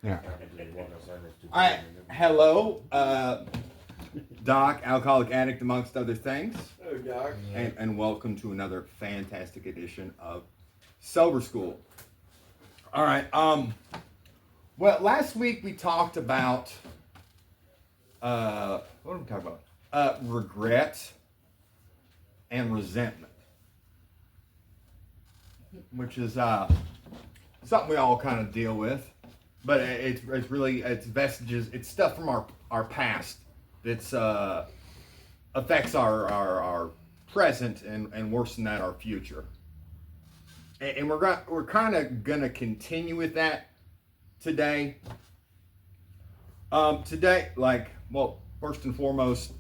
Yeah. All right. Hello, Doc, alcoholic addict, amongst other things. Hello, Doc. And welcome to another fantastic edition of Sober School. All right. Well, last week we talked about what did we talk about? Regret and resentment, which is something we all kind of deal with. But it's really vestiges. It's stuff from our past that's affects our present and worse than that, our future. And we're kind of gonna continue with that today. First and foremost,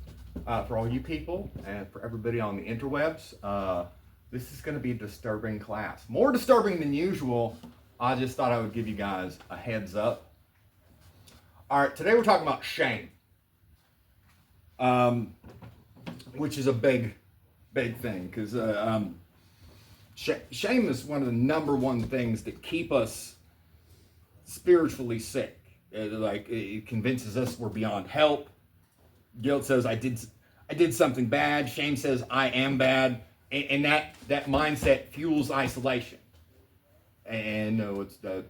for all you people and for everybody on the interwebs, this is gonna be a disturbing class, more disturbing than usual. I just thought I would give you guys a heads up. All right, today we're talking about shame, which is a big thing, because shame is one of the number one things that keep us spiritually sick. It convinces us we're beyond help. Guilt says I did something bad. Shame says I am bad, and that mindset fuels isolation. And no, it's the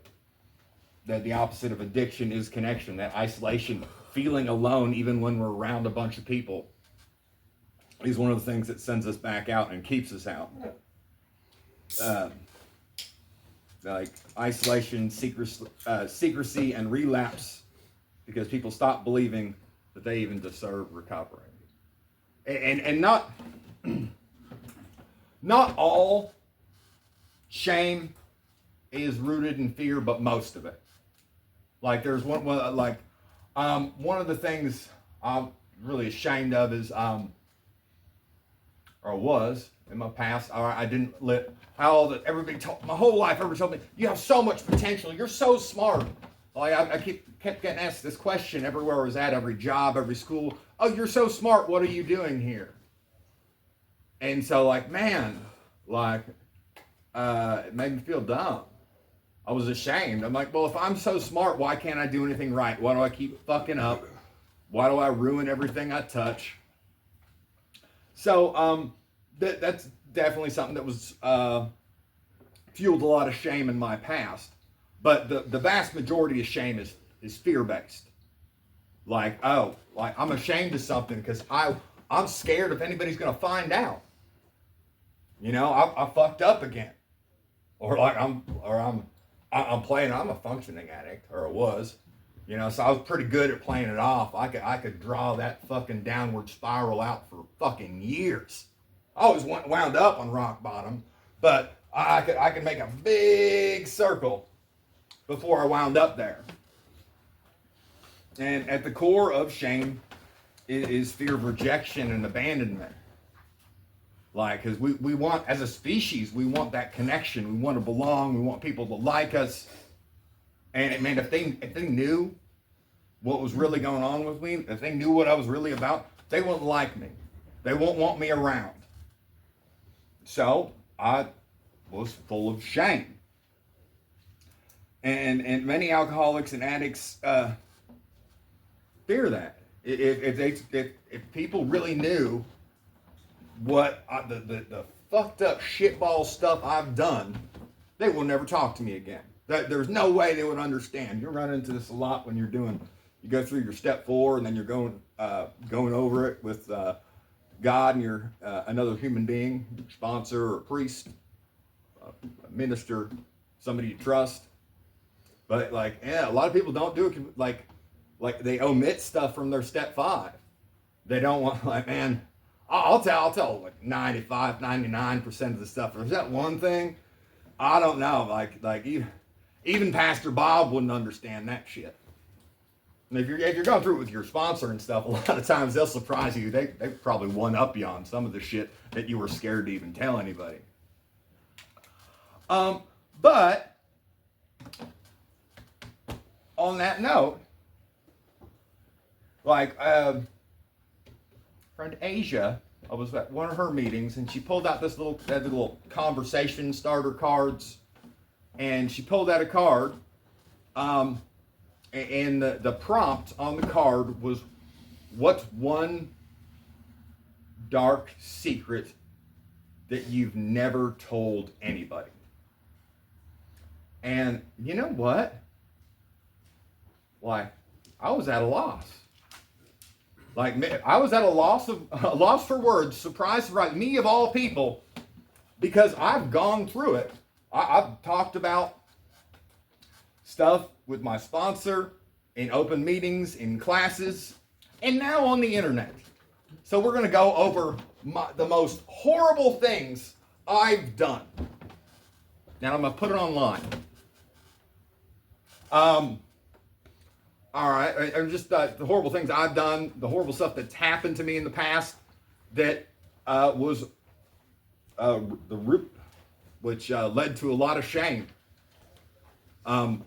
opposite of addiction is connection. That isolation, feeling alone, even when we're around a bunch of people, is one of the things that sends us back out and keeps us out. Like isolation, secrecy, and relapse, because people stop believing that they even deserve recovery. And not all shame is rooted in fear, but most of it. Like there's one of the things I'm really ashamed of is or was in my past. I didn't let how everybody told my whole life. Everybody told me you have so much potential. You're so smart. Like I kept getting asked this question everywhere I was at, every job, every school. Oh, you're so smart. What are you doing here? And so it made me feel dumb. I was ashamed. I'm like, well, if I'm so smart, why can't I do anything right? Why do I keep fucking up? Why do I ruin everything I touch? So that's definitely something that was fueled a lot of shame in my past. But the vast majority of shame is fear-based. I'm ashamed of something because I'm scared if anybody's going to find out. You know, I fucked up again. Or I'm playing. I'm a functioning addict, or I was, you know. So I was pretty good at playing it off. I could draw that fucking downward spiral out for fucking years. I always wound up on rock bottom, but I could make a big circle before I wound up there. And at the core of shame is fear of rejection and abandonment. Because we want, as a species, we want that connection. We want to belong. We want people to like us. And man, if they knew what was really going on with me, if they knew what I was really about, they wouldn't like me. They won't want me around. So I was full of shame. And many alcoholics and addicts fear that. If people really knew what the fucked up shitball stuff I've done, they will never talk to me again. There's no way they would understand. You run into this a lot when you go through your step 4 and then you're going over it with God and you're another human being, sponsor or priest, a minister, somebody you trust. But a lot of people don't do it. Like they omit stuff from their step 5. They don't want man. I'll tell 95, 99% of the stuff. There's that one thing, I don't know. Even Pastor Bob wouldn't understand that shit. And if you're going through it with your sponsor and stuff, a lot of times they'll surprise you. They probably one up you on some of the shit that you were scared to even tell anybody. But on that note, friend Asia, I was at one of her meetings and she pulled out this little conversation starter cards, and she pulled out a card And the prompt on the card was, what's one dark secret that you've never told anybody? And you know what? Like, I was at a loss. Like, I was at a loss for words. Surprise, me of all people, because I've gone through it. I've talked about stuff with my sponsor in open meetings, in classes, and now on the internet. So we're going to go over the most horrible things I've done. Now I'm going to put it online. All right, and just the horrible things I've done, the horrible stuff that's happened to me in the past that was the root, which led to a lot of shame. Well,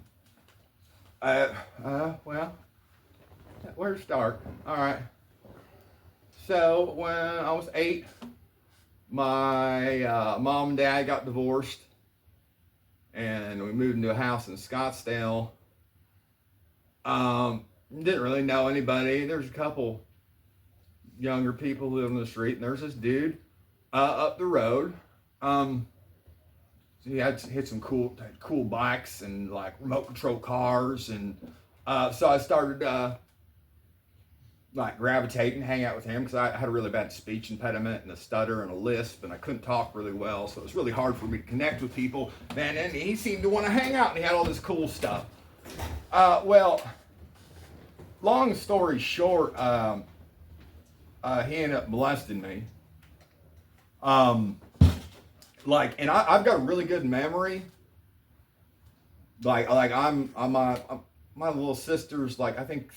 where's start? All right. So when I was 8, my mom and dad got divorced, and we moved into a house in Scottsdale. Didn't really know anybody. There's a couple younger people who live on the street, and there's this dude up the road. So he had some cool bikes and like remote control cars, and so I started like gravitating, hang out with him, because I had a really bad speech impediment and a stutter and a lisp, and I couldn't talk really well, so it was really hard for me to connect with people. Man, and he seemed to want to hang out, and he had all this cool stuff. Well, long story short, he ended up molesting me. And I've got a really good memory. Like my little sister's like, I think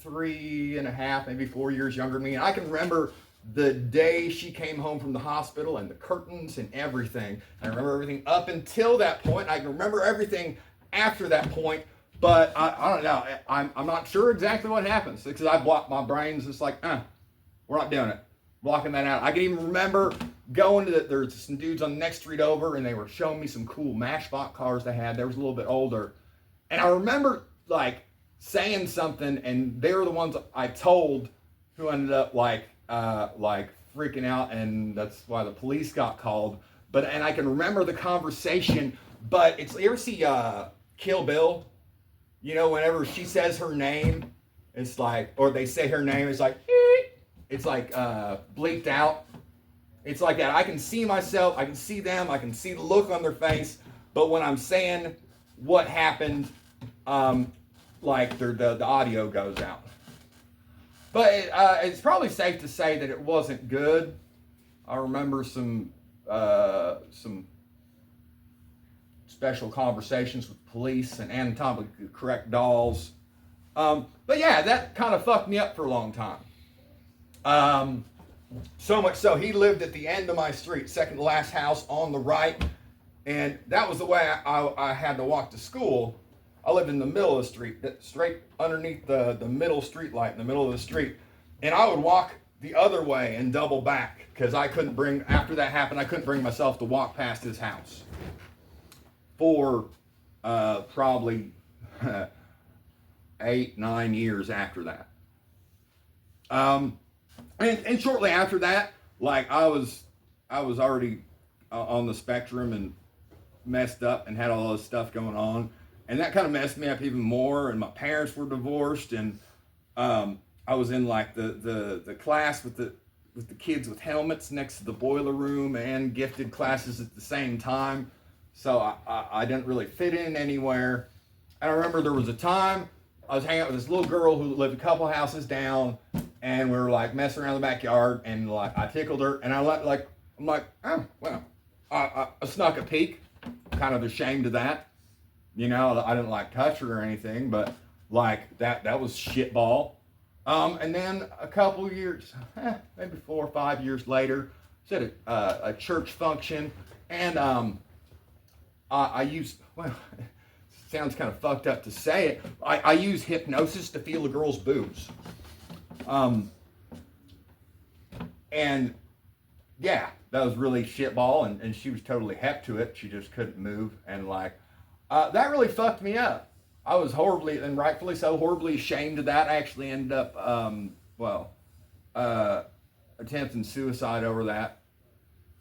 3.5, maybe 4 years younger than me. And I can remember the day she came home from the hospital and the curtains and everything. I remember everything up until that point. I can remember everything after that point. But I don't know. I'm not sure exactly what happens, because I blocked my brains. It's like, we're not doing it. Blocking that out. I can even remember going to there's some dudes on the next street over, and they were showing me some cool Matchbox cars they had. They was a little bit older. And I remember like saying something, and they were the ones I told, who ended up like freaking out, and that's why the police got called. And I can remember the conversation, but you ever see Kill Bill? You know, whenever she says her name, it's like, or they say her name, it's like, it's like bleeped out. It's like that. I can see myself, I can see them, I can see the look on their face, but when I'm saying what happened, like the audio goes out. But it's probably safe to say that it wasn't good. I remember some special conversations with police and anatomically correct dolls. But yeah, that kind of fucked me up for a long time. So much so, he lived at the end of my street, second to last house on the right, and that was the way I had to walk to school. I lived in the middle of the street, straight underneath the middle street light in the middle of the street, and I would walk the other way and double back, because after that happened, I couldn't bring myself to walk past his house for probably 8-9 years after that. And shortly after that, like I was already on the spectrum and messed up and had all this stuff going on, and that kind of messed me up even more. And my parents were divorced, and I was in like the class with the kids with helmets next to the boiler room, and gifted classes at the same time. So I didn't really fit in anywhere. And I remember there was a time I was hanging out with this little girl who lived a couple houses down, and we were like messing around in the backyard, and like I tickled her, and I'm like, oh well, I snuck a peek, kind of ashamed of that, you know. I didn't like touch her or anything, but like that was shitball. And then a couple years, maybe 4 or 5 years later, I was at a church function, and I used, well, it sounds kind of fucked up to say it, I use hypnosis to feel a girl's boobs. And yeah, that was really shitball, and she was totally hep to it. She just couldn't move, and like, that really fucked me up. I was horribly, and rightfully so, horribly ashamed of that. I actually ended up, uh, attempting suicide over that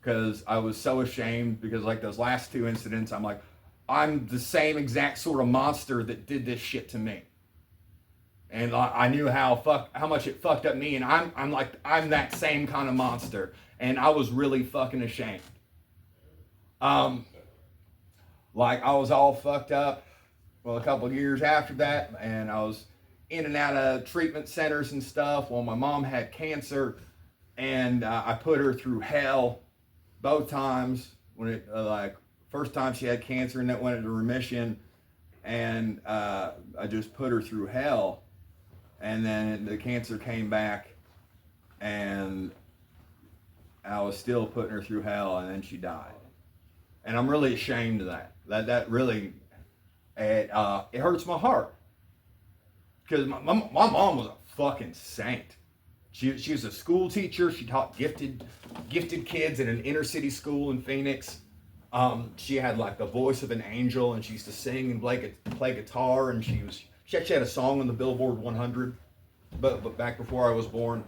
because I was so ashamed because like those last two incidents, I'm like, I'm the same exact sort of monster that did this shit to me. And I knew how much it fucked up me, and I'm that same kind of monster, and I was really fucking ashamed. Like I was all fucked up. Well, a couple of years after that, and I was in and out of treatment centers and stuff. Well, my mom had cancer, and I put her through hell both times. When it like first time she had cancer and that went into remission, and I just put her through hell. And then the cancer came back, and I was still putting her through hell, and then she died. And I'm really ashamed of that. That really, it hurts my heart. Because my mom was a fucking saint. She was a school teacher. She taught gifted kids in an inner city school in Phoenix. She had like the voice of an angel, and she used to sing and play guitar, and she had a song on the Billboard 100, but back before I was born.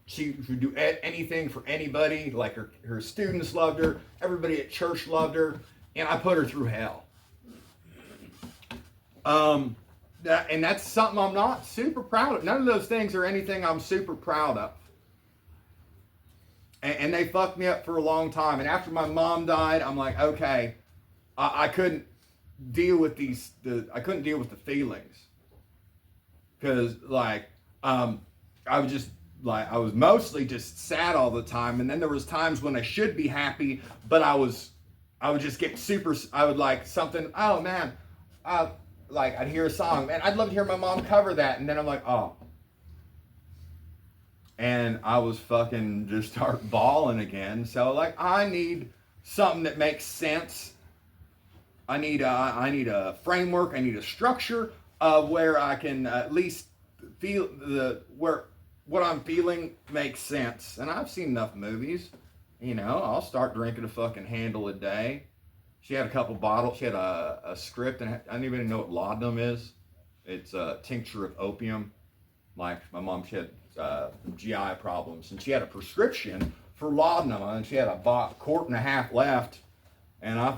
She would do anything for anybody. Like her students loved her, everybody at church loved her, and I put her through hell. And that's something I'm not super proud of. None of those things are anything I'm super proud of. And they fucked me up for a long time. And after my mom died, I'm like, okay, I couldn't deal with I couldn't deal with the feelings. Because like, I was mostly just sad all the time. And then there was times when I should be happy, but I would just get I would like something, oh man, like I'd hear a song, man, I'd love to hear my mom cover that. And then I'm like, oh. And I was fucking just start bawling again. So like, I need something that makes sense. I need a framework. I need a structure of where I can at least feel what I'm feeling makes sense. And I've seen enough movies. You know, I'll start drinking a fucking handle a day. She had a couple bottles. She had a script, and I don't even know what laudanum is. It's a tincture of opium. Like my mom, she had GI problems, and she had a prescription for laudanum, and she had a quart and a half left. And I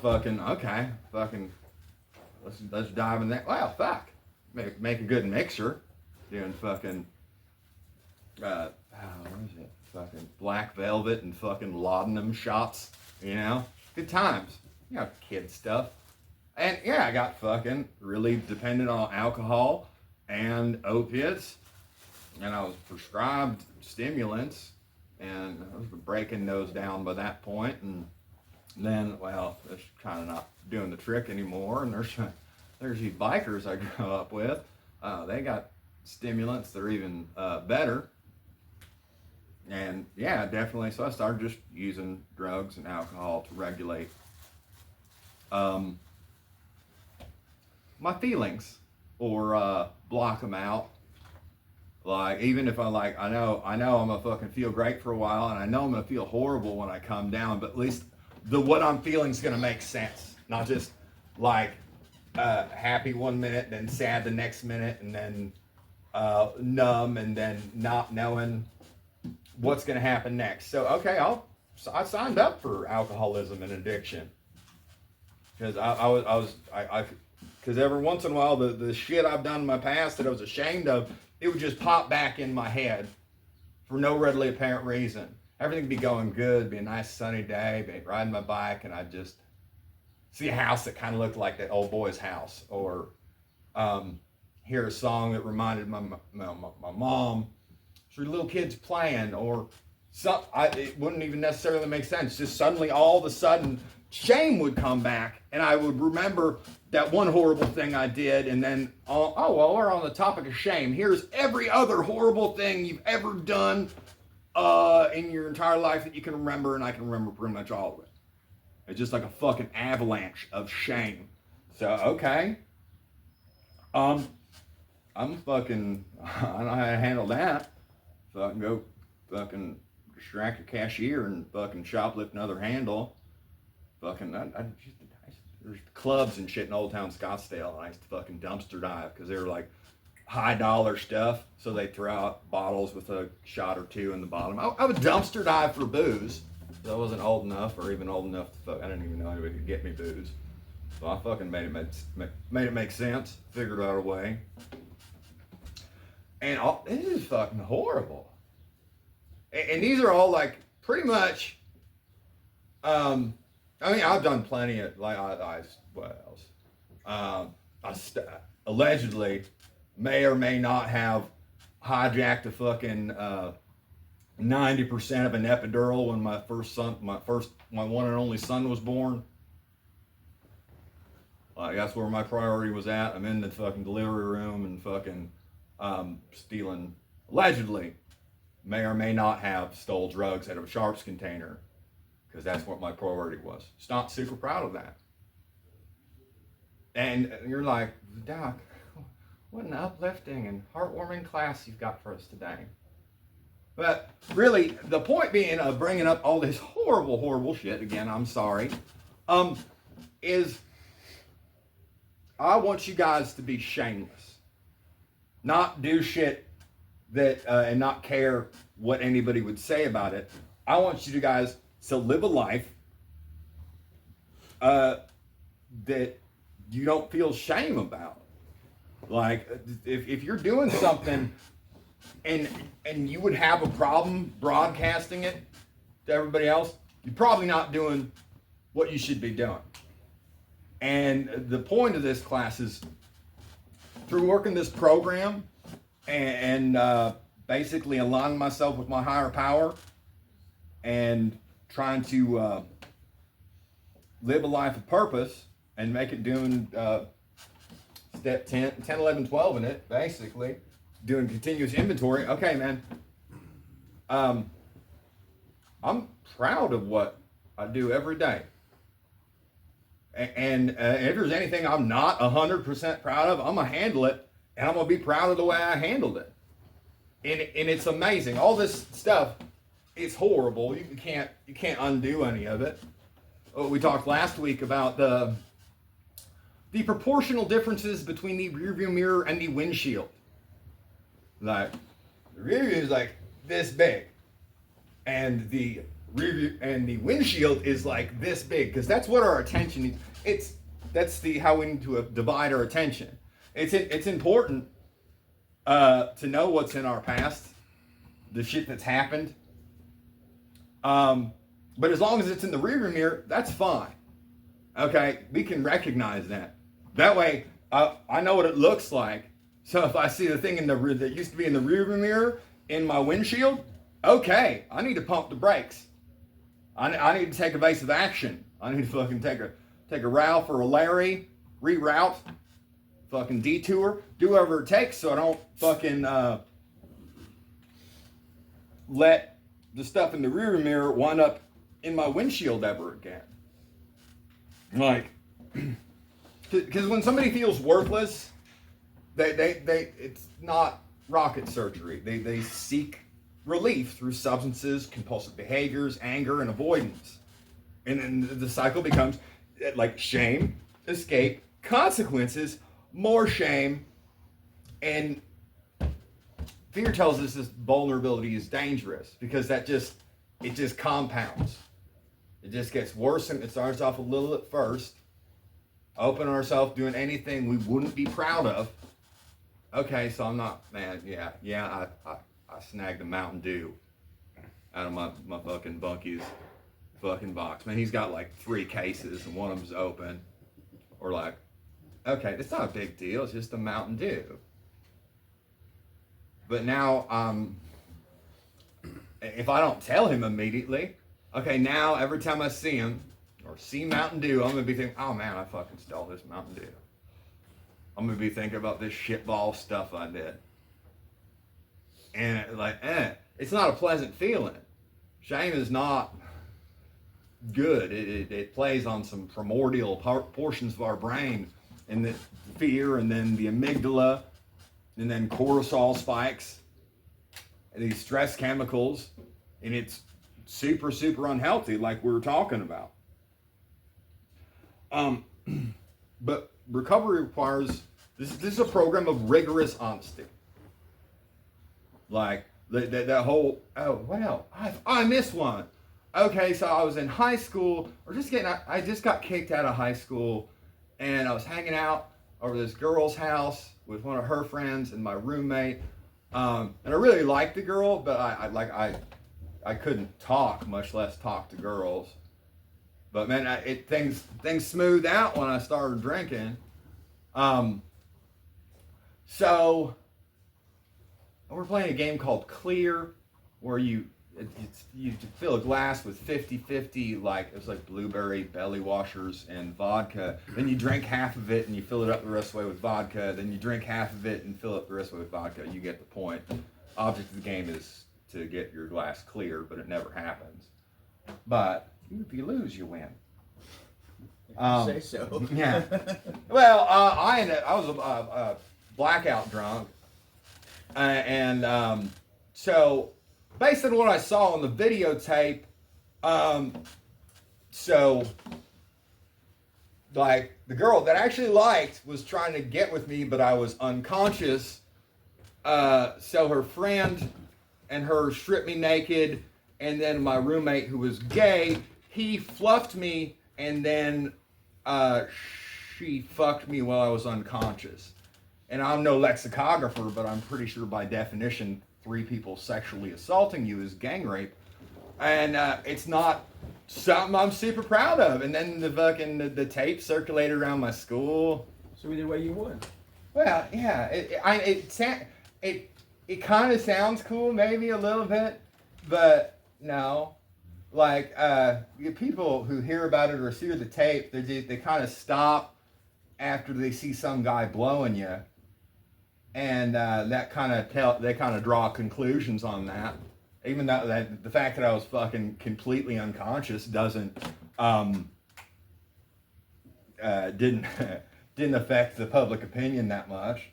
let's dive in that. Well, fuck, make a good mixer, doing fucking what is it? Fucking black velvet and fucking laudanum shots. You know, good times. You know, kid stuff. And yeah, I got fucking really dependent on alcohol and opiates. And I was prescribed stimulants, and I was breaking those down by that point. And then, well, it's kind of not doing the trick anymore. And there's these bikers I grew up with. They got stimulants that are even better. And yeah, definitely. So I started just using drugs and alcohol to regulate my feelings or block them out. Like, even if I know I'm gonna fucking feel great for a while, and I know I'm gonna feel horrible when I come down, but at least what I'm feeling is gonna make sense. Not just like happy one minute, then sad the next minute, and then numb, and then not knowing what's gonna happen next. So okay, I signed up for alcoholism and addiction because because every once in a while the shit I've done in my past that I was ashamed of, it would just pop back in my head for no readily apparent reason. Everything would be going good, be a nice sunny day, be riding my bike, and I'd just see a house that kind of looked like that old boy's house, or hear a song that reminded my mom, or little kids playing, or it wouldn't even necessarily make sense. Just suddenly, all of a sudden, shame would come back, and I would remember that one horrible thing I did, and then, oh, well, we're on the topic of shame. Here's every other horrible thing you've ever done in your entire life that you can remember, and I can remember pretty much all of it. It's just like a fucking avalanche of shame. So, okay. I'm fucking, I don't know how to handle that. Fucking go fucking distract a cashier and fucking shoplift another handle. Fucking, there's clubs and shit in Old Town Scottsdale, and I used to fucking dumpster dive because they were like high dollar stuff, so they throw out bottles with a shot or two in the bottom. I would dumpster dive for booze. So I wasn't old enough, or even old enough to fuck. I didn't even know anybody could get me booze. So I fucking made it make sense. Figured out a way. And this is fucking horrible. And these are all like pretty much. I mean, I've done plenty of like what else? Allegedly may or may not have hijacked a fucking 90% of an epidural when my one and only son was born. Like that's where my priority was at. I'm in the fucking delivery room and fucking stealing, allegedly, may or may not have stole drugs out of a sharps container, because that's what my priority was. Just not super proud of that. And you're like, Doc, what an uplifting and heartwarming class you've got for us today. But really, the point being of bringing up all this horrible, horrible shit, again, I'm sorry, is I want you guys to be shameless. Not do shit that, and not care what anybody would say about it. I want you guys to live a life that you don't feel shame about. Like, if you're doing something and you would have a problem broadcasting it to everybody else, you're probably not doing what you should be doing. And the point of this class is, through working this program and basically aligning myself with my higher power and trying to live a life of purpose and make it doing step 10, 11, 12 in it, basically, doing continuous inventory. Okay, man, I'm proud of what I do every day. And if there's anything I'm not 100% proud of, I'm going to handle it, and I'm going to be proud of the way I handled it. And it's amazing. All this stuff, it's horrible. You can't undo any of it. We talked last week about the proportional differences between the rearview mirror and the windshield. Like, the rear view is like this big, and the rear view and the windshield is like this big, because that's what our attention needs. That's how we need to divide our attention. It's important to know what's in our past, the shit that's happened. But as long as it's in the rearview mirror, that's fine. Okay, we can recognize that. That way, I know what it looks like. So if I see the thing that used to be in the rearview mirror in my windshield, okay, I need to pump the brakes. I need to take evasive action. I need to fucking take a Ralph or a Larry, reroute, fucking detour, do whatever it takes so I don't fucking let the stuff in the rear mirror wind up in my windshield ever again. Like, because when somebody feels worthless, they it's not rocket surgery. They seek relief through substances, compulsive behaviors, anger, and avoidance. And then the cycle becomes like shame, escape, consequences, more shame, and fear tells us this vulnerability is dangerous because it just compounds. It just gets worse, and it starts off a little at first. Open ourselves doing anything we wouldn't be proud of. Okay, so I'm not, man, I snagged a Mountain Dew out of my fucking Bunky's fucking box. Man, he's got like 3 cases and one of them's open. Or like, okay, it's not a big deal, it's just a Mountain Dew. But now, if I don't tell him immediately, okay, now every time I see him, or see Mountain Dew, I'm going to be thinking, oh man, I fucking stole this Mountain Dew. I'm going to be thinking about this shitball stuff I did. And it's not a pleasant feeling. Shame is not good. It plays on some primordial portions of our brain, and the fear, and then the amygdala, and then cortisol spikes, and these stress chemicals, and it's super, super unhealthy, like we were talking about. But recovery requires, this is a program of rigorous honesty. Like, that whole, oh, what else? I missed one. Okay, so I was in high school, I just got kicked out of high school, and I was hanging out over this girl's house with one of her friends and my roommate. And I really liked the girl, but I couldn't talk, much less talk to girls. But man, things smoothed out when I started drinking. So we're playing a game called Clear, where you fill a glass with 50-50, like it was like blueberry belly washers and vodka. Then you drink half of it and you fill it up the rest of the way with vodka. Then you drink half of it and fill it up the rest of the way with vodka. You get the point. Object of the game is to get your glass clear, but it never happens. But if you lose, you win. Say so. Yeah. Well, I was blackout drunk, and so based on what I saw on the videotape, so like the girl that I actually liked was trying to get with me, but I was unconscious. So her friend and her stripped me naked, and then my roommate, who was gay, he fluffed me, and then she fucked me while I was unconscious. And I'm no lexicographer, but I'm pretty sure by definition, 3 people sexually assaulting you is gang rape. And it's not something I'm super proud of. And then the tape circulated around my school. So either way you won. Well, yeah, it kind of sounds cool, maybe a little bit, but no. Like, people who hear about it or see the tape, they kind of stop after they see some guy blowing you, and they kind of draw conclusions on that. Even though the fact that I was fucking completely unconscious didn't didn't affect the public opinion that much.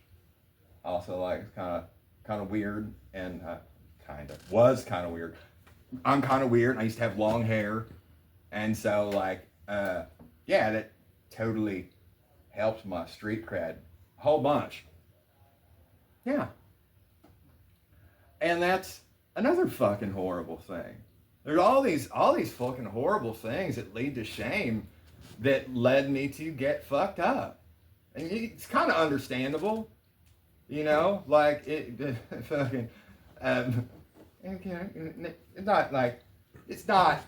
Also, like, it's kind of weird, and was kind of weird. I'm kind of weird. I used to have long hair, and so like, yeah, that totally helped my street cred a whole bunch. Yeah, and that's another fucking horrible thing. There's all these fucking horrible things that lead to shame that led me to get fucked up, and it's kind of understandable, you know, like it fucking. It's not,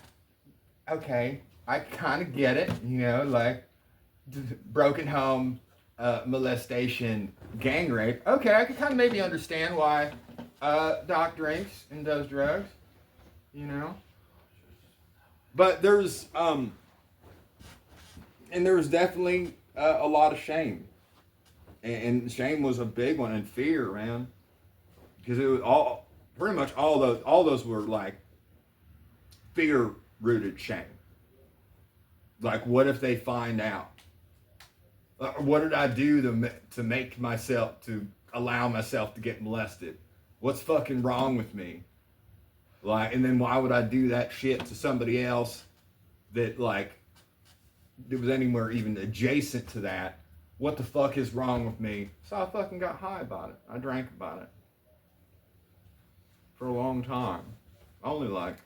okay, I kind of get it, you know, like, broken home, molestation, gang rape. Okay, I can kind of maybe understand why Doc drinks and does drugs, you know. But there's definitely a lot of shame. And shame was a big one, and fear, man. Because it was pretty much all those were like fear-rooted shame. Like, what if they find out? What did I do to allow myself to get molested? What's fucking wrong with me? Like, and then why would I do that shit to somebody else that, like, it was anywhere even adjacent to that? What the fuck is wrong with me? So I fucking got high about it. I drank about it. For a long time. Only like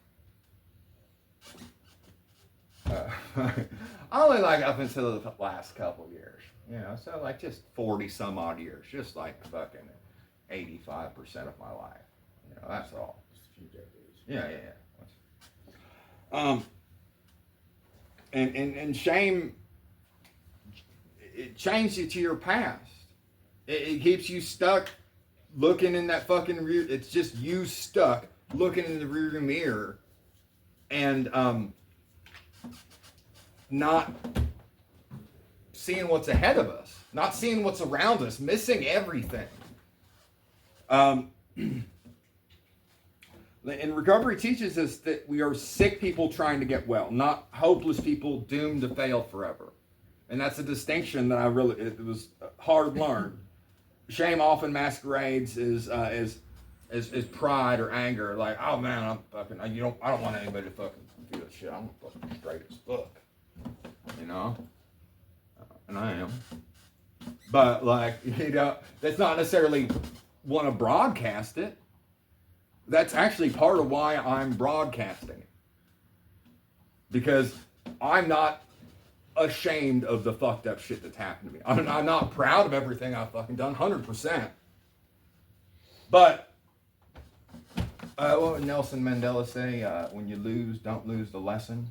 up until the last couple years. You know, so like just 40 some odd years. Just like fucking 85% of my life. You know, that's all. Just a few decades. Yeah. And shame, it changes you to your past. It keeps you stuck looking in that fucking rear. It's just you stuck looking in the rearview mirror and not seeing what's ahead of us, not seeing what's around us, missing everything. And recovery teaches us that we are sick people trying to get well, not hopeless people doomed to fail forever. And that's a distinction that it was hard learned. Shame often masquerades as pride or anger. Like, oh man, I'm fucking. I don't want anybody to fucking do this shit. I'm fucking straight as fuck. You know. and I am. But like, that's not necessarily want to broadcast it. That's actually part of why I'm broadcasting it. Because I'm not ashamed of the fucked up shit that's happened to me. I'm not proud of everything I've fucking done, 100%. But, what would Nelson Mandela say? When you lose, don't lose the lesson.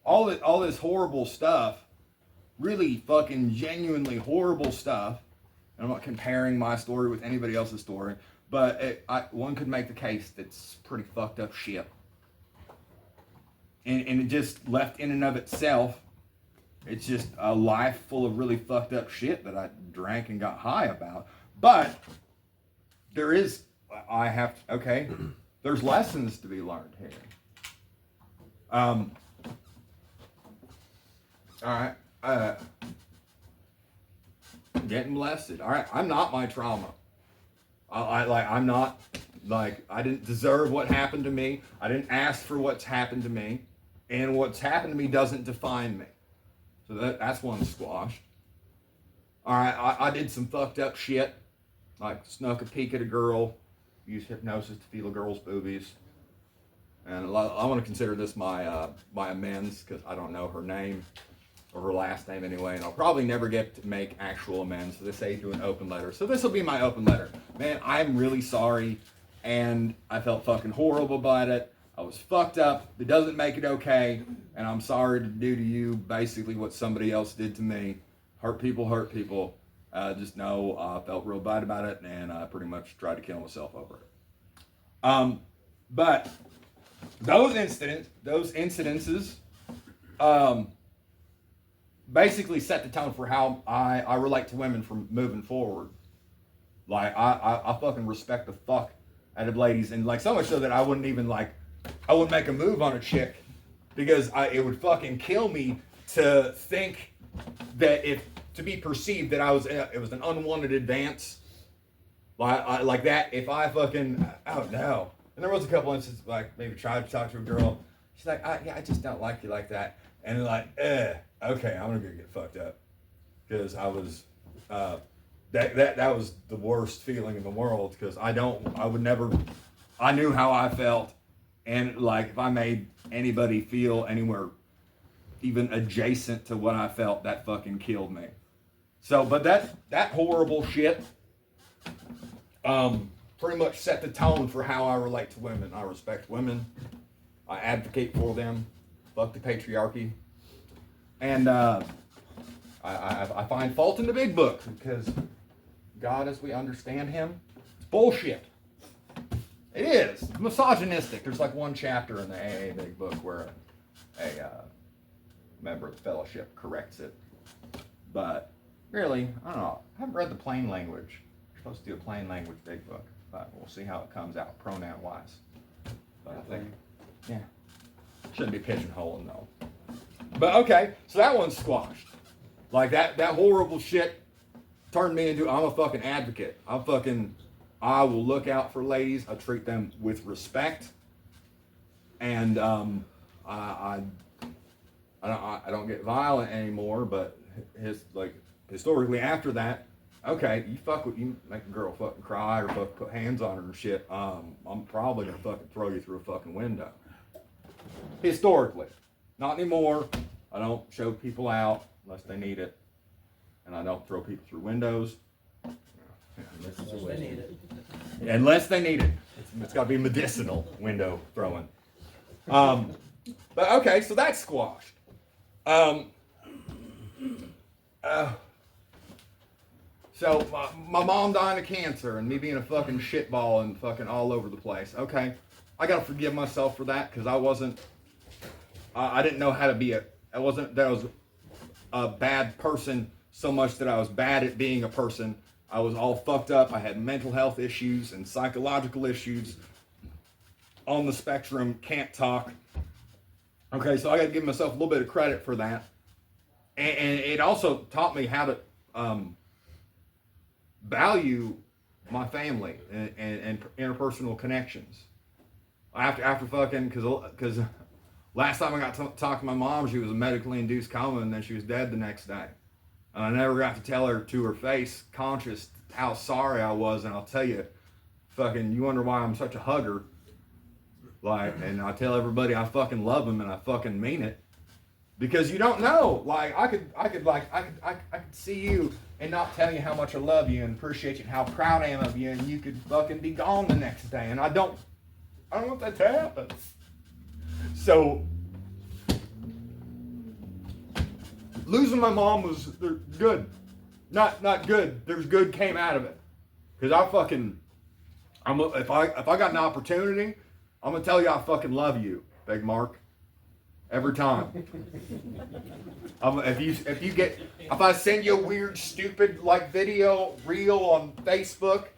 All this horrible stuff, really fucking genuinely horrible stuff, and I'm not comparing my story with anybody else's story, but one could make the case that's pretty fucked up shit. And it just left in and of itself, it's just a life full of really fucked up shit that I drank and got high about. But there's lessons to be learned here. All right. Getting blessed. All right. I'm not my trauma. I'm not, like, I didn't deserve what happened to me. I didn't ask for what's happened to me. And what's happened to me doesn't define me. So that's one squashed. All right, I did some fucked up shit. Like snuck a peek at a girl, used hypnosis to feel a girl's boobies. And I want to consider this my amends, because I don't know her name, or her last name anyway, and I'll probably never get to make actual amends. So they say do an open letter. So this will be my open letter. Man, I'm really sorry, and I felt fucking horrible about it. I was fucked up. It doesn't make it okay, and I'm sorry to do to you basically what somebody else did to me. Hurt people. Just know I felt real bad about it, and I pretty much tried to kill myself over it. But those incidences, basically set the tone for how I relate to women from moving forward. Like, I fucking respect the fuck out of ladies, and like so much so that I wouldn't make a move on a chick, because it would fucking kill me to think that to be perceived that it was an unwanted advance, like that. If I fucking, I don't know. And there was a couple instances, like maybe tried to talk to a girl. She's like, I just don't like you like that. And like, okay, I'm gonna go get fucked up, because I was, that was the worst feeling in the world, because I knew how I felt, and like if I made anybody feel anywhere even adjacent to what I felt, that fucking killed me. So, but that horrible shit, pretty much set the tone for how I relate to women. I respect women. I advocate for them. Fuck the patriarchy. And I find fault in the big book, because God, as we understand him, it's bullshit. It is. It's misogynistic. There's like one chapter in the AA big book where a member of the fellowship corrects it. But really, I don't know. I haven't read the plain language. You're supposed to do a plain language big book, but we'll see how it comes out pronoun-wise. But I think, yeah, shouldn't be pigeonholing though. But okay, so that one's squashed. Like that horrible shit turned me into, I'm a fucking advocate. I will look out for ladies. I treat them with respect. And I don't get violent anymore, but historically after that, okay, you make a girl fucking cry or fucking put hands on her and shit, I'm probably gonna fucking throw you through a fucking window. Historically. Not anymore. I don't show people out unless they need it. And I don't throw people through windows. Unless they need it. Unless they need it. It's got to be medicinal window throwing. But okay, so that's squashed. So my mom dying of cancer and me being a fucking shitball and fucking all over the place. Okay, I gotta forgive myself for that, because I didn't know how to be I was a bad person so much that I was bad at being a person. I was all fucked up. I had mental health issues and psychological issues. On the spectrum, can't talk. Okay, so I got to give myself a little bit of credit for that. And it also taught me how to value my family and interpersonal connections. After fucking, because last time I got to talk to my mom, she was a medically induced coma, and then she was dead the next day. And I never got to tell her to her face, conscious, how sorry I was. And I'll tell you, fucking, you wonder why I'm such a hugger. Like, and I tell everybody I fucking love them and I fucking mean it. Because you don't know. Like, I could see you and not tell you how much I love you and appreciate you and how proud I am of you, and you could fucking be gone the next day. And I don't want that to happen. So, losing my mom was good. Not good. There's good came out of it. Because if I got an opportunity, I'm gonna tell you I fucking love you, Big Mark. Every time. If I send you a weird, stupid video reel on Facebook,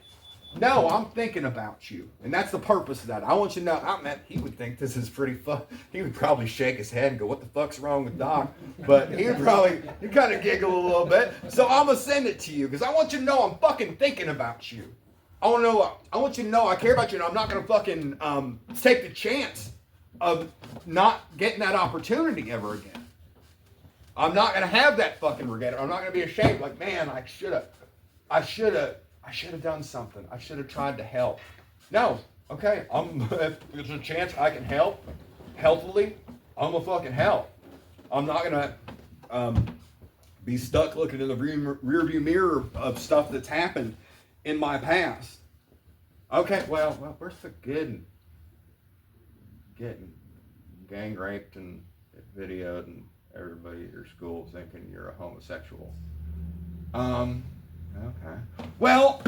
no, I'm thinking about you, and that's the purpose of that. I want you to know. He would think this is pretty fun. He would probably shake his head and go, "What the fuck's wrong with Doc?" But he'd kind of giggle a little bit. So I'm gonna send it to you because I want you to know I'm fucking thinking about you. I want you to know I care about you, and I'm not gonna fucking take the chance of not getting that opportunity ever again. I'm not gonna have that fucking regret. I'm not gonna be ashamed. Like, man, I should have done something. I should have tried to help. No, okay. If there's a chance I can help, healthily, I'm gonna fucking help. I'm not gonna be stuck looking in the rearview mirror of stuff that's happened in my past. Okay, well, where's the good? Getting gang raped and videoed and everybody at your school thinking you're a homosexual. Okay. Well,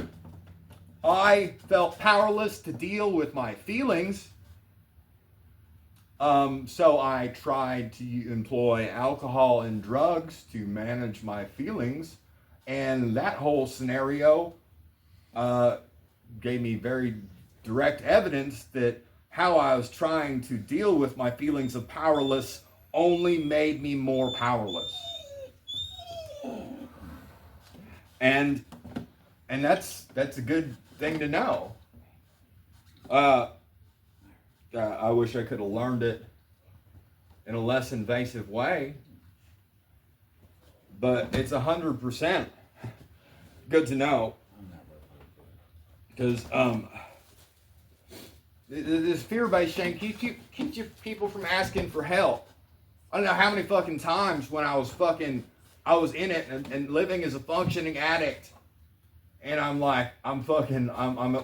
I felt powerless to deal with my feelings. So I tried to employ alcohol and drugs to manage my feelings. And that whole scenario gave me very direct evidence that how I was trying to deal with my feelings of powerless only made me more powerless. And that's a good thing to know. I wish I could have learned it in a less invasive way, but it's 100% good to know. Because this fear-based shame keeps you people from asking for help. I don't know how many fucking times when I was in it and living as a functioning addict, and I'm at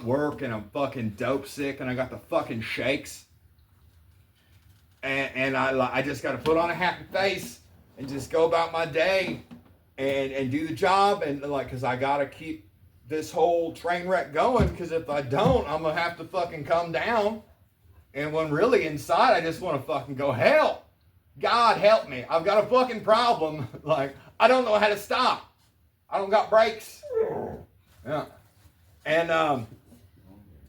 work and I'm fucking dope sick and I got the fucking shakes, and I just got to put on a happy face and just go about my day and do the job, and because I got to keep this whole train wreck going, because if I don't, I'm gonna have to fucking come down. And when really inside I just want to fucking go, help, God help me, I've got a fucking problem. I don't know how to stop. I don't got brakes. Yeah. And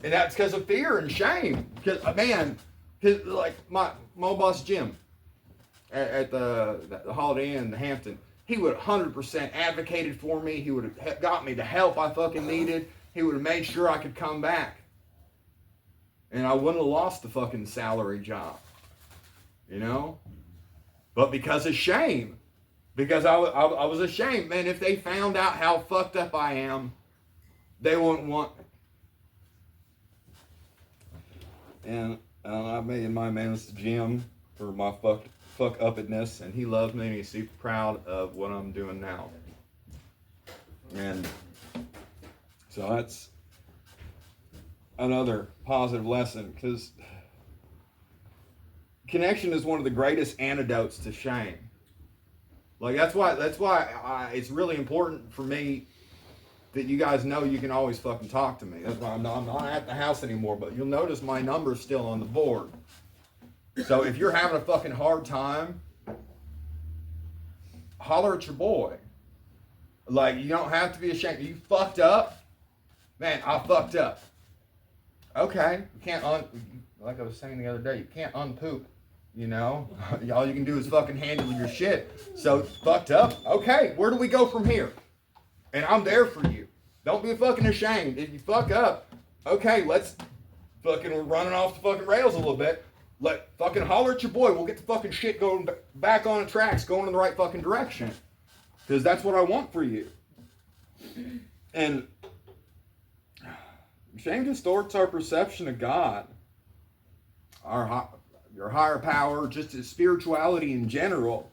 that's because of fear and shame. Because my boss Jim at the Holiday Inn in Hampton, he would have 100% advocated for me. He would have got me the help I fucking needed. He would have made sure I could come back. And I wouldn't have lost the fucking salary job. You know? But because of shame. Because I was ashamed. Man, if they found out how fucked up I am, they wouldn't want me. And I made my amends to Jim for my fuck uppedness, and he loves me and he's super proud of what I'm doing now. And so that's another positive lesson, because connection is one of the greatest antidotes to shame. That's why it's really important for me that you guys know you can always fucking talk to me. That's why I'm not at the house anymore, but you'll notice my number's still on the board. So if you're having a fucking hard time, holler at your boy. You don't have to be ashamed. You fucked up? Man, I fucked up. Okay, you can't like I was saying the other day, you can't unpoop, you know? All you can do is fucking handle your shit. So, fucked up? Okay, where do we go from here? And I'm there for you. Don't be fucking ashamed. If you fuck up, okay, let's fucking, we're running off the fucking rails a little bit. Fucking holler at your boy. We'll get the fucking shit going back on the tracks, going in the right fucking direction. Because that's what I want for you. And shame distorts our perception of God, your higher power, just spirituality in general.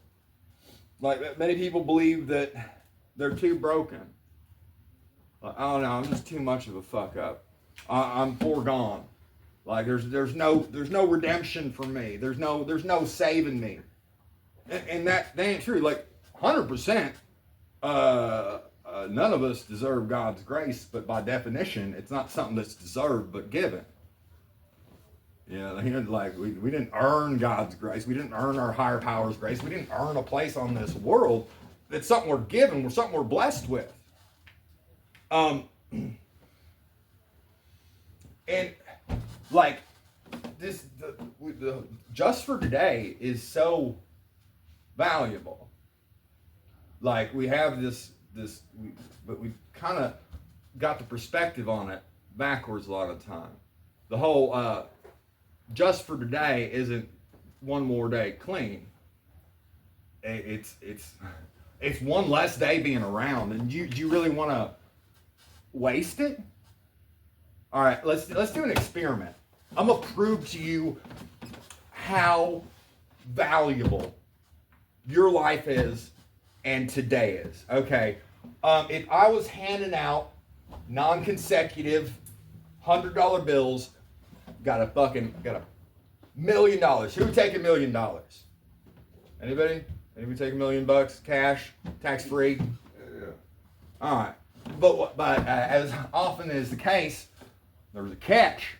Like, many people believe that they're too broken. I don't know, I'm just too much of a fuck up. I'm foregone. Like, there's no redemption for me. There's no saving me. And that ain't true. Like, 100%, none of us deserve God's grace, but by definition, it's not something that's deserved but given. You know, like, we didn't earn God's grace. We didn't earn our higher power's grace. We didn't earn a place on this world. It's something we're given. Something we're blessed with. And like, the just for today is so valuable. Like, we have but we kind of got the perspective on it backwards a lot of the time. The whole just for today isn't one more day clean. It's one less day being around, and do you really want to waste it? All right, let's do an experiment. I'm gonna prove to you how valuable your life is and today is. Okay, if I was handing out non-consecutive $100 bills, got $1 million. Who would take $1 million? Anybody? Anybody take $1 million cash, tax free? Yeah. All right, but as often is the case, there's a catch.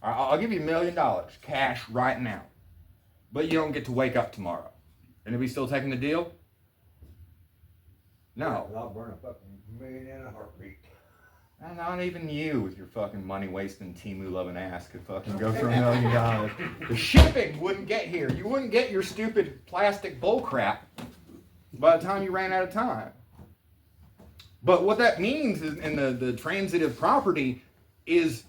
I'll give you $1 million cash right now, but you don't get to wake up tomorrow. Anybody still taking the deal? No. I'll burn a fucking million in a heartbeat. And not even you with your fucking money wasting Timu loving ass could fucking go for $1 million. The shipping wouldn't get here. You wouldn't get your stupid plastic bull crap by the time you ran out of time. But what that means is, in the transitive property, is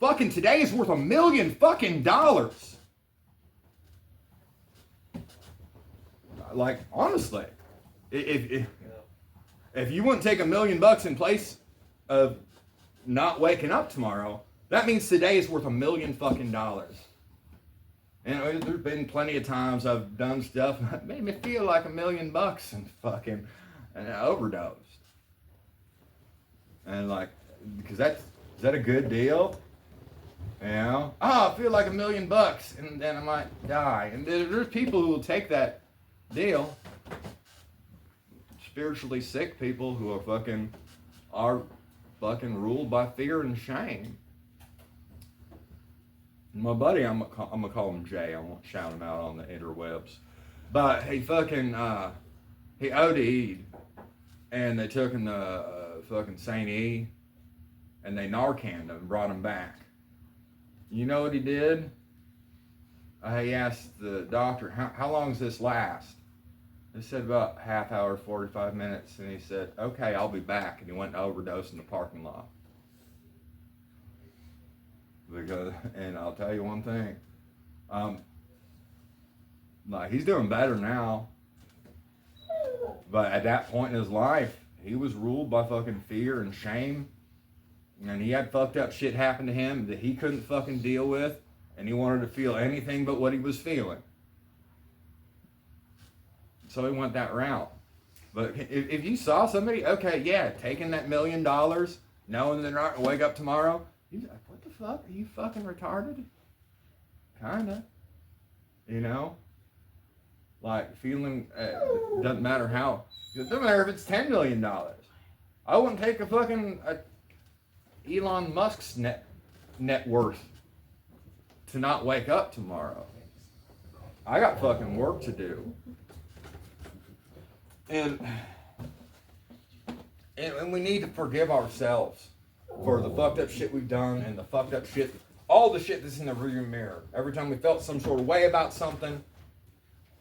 fucking today is worth $1 million fucking dollars. Like, honestly, if you wouldn't take $1 million in place of not waking up tomorrow, that means today is worth $1 million fucking dollars. And there's been plenty of times I've done stuff that made me feel like $1 million and I overdosed. And like, because is that a good deal? You know? Oh, I feel like $1 million and then I might die. And there's people who will take that deal. Spiritually sick people who are fucking ruled by fear and shame. My buddy, I'm gonna call him Jay. I won't shout him out on the interwebs, but he he OD'd, and they took him to fucking St. E, and they Narcaned him and brought him back. You know what he did? He asked the doctor, how long does this last? They said about half hour, 45 minutes, and he said, okay, I'll be back. And he went and overdosed in the parking lot. And I'll tell you one thing, like, he's doing better now, but at that point in his life, he was ruled by fucking fear and shame, and he had fucked up shit happen to him that he couldn't fucking deal with, and he wanted to feel anything but what he was feeling. So he went that route. But if you saw somebody, okay, yeah, taking that $1 million, knowing they're not going to wake up tomorrow, you're like, what the fuck? Are you fucking retarded? Kinda. You know? Like, feeling, doesn't matter how, it doesn't matter if it's $10 million. I wouldn't take a fucking Elon Musk's net worth to not wake up tomorrow. I got fucking work to do. And we need to forgive ourselves for the fucked up shit we've done and the fucked up shit, all the shit that's in the rearview mirror. Every time we felt some sort of way about something,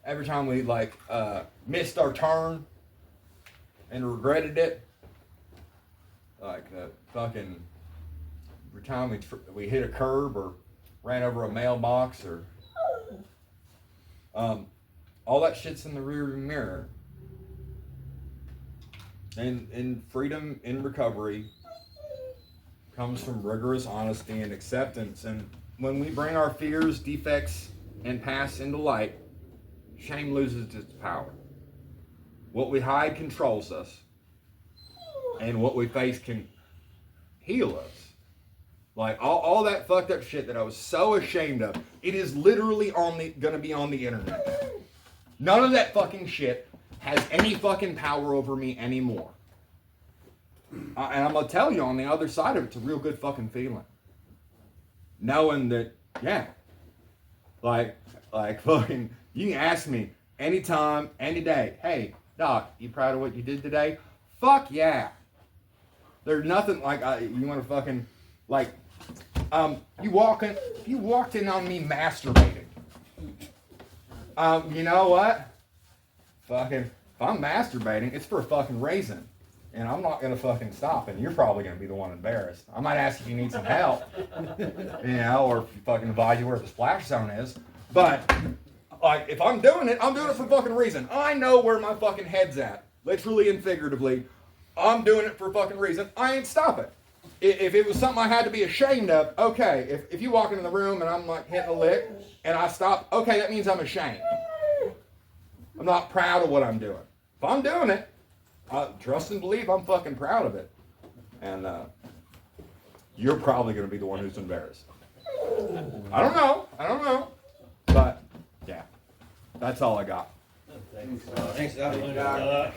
every time we missed our turn and regretted it, like fucking every time we hit a curb or ran over a mailbox or all that shit's in the rearview mirror. And freedom in recovery comes from rigorous honesty and acceptance. And when we bring our fears, defects, and past into light, shame loses its power. What we hide controls us, and what we face can heal us. Like all that fucked up shit that I was so ashamed of, it is literally gonna be on the internet. None of that fucking shit has any fucking power over me anymore. And I'm gonna tell you, on the other side of it, it's a real good fucking feeling. Knowing that, yeah, like fucking, you can ask me anytime, any day, hey, Doc, you proud of what you did today? Fuck yeah. There's nothing like, you wanna fucking, like, you walked in on me masturbating. You know what? Fucking, if I'm masturbating, it's for a fucking reason. And I'm not gonna fucking stop, and you're probably gonna be the one embarrassed. I might ask if you need some help, you know, or if you fucking advise you where the splash zone is. But, like, if I'm doing it for a fucking reason. I know where my fucking head's at, literally and figuratively. I'm doing it for a fucking reason. I ain't stopping. If it was something I had to be ashamed of, okay. If you walk into the room and I'm like hitting a lick and I stop, okay, that means I'm ashamed. I'm not proud of what I'm doing. If I'm doing it, trust and believe I'm fucking proud of it. And you're probably going to be the one who's embarrassed. I don't know. But, yeah. That's all I got. Thanks, Doc.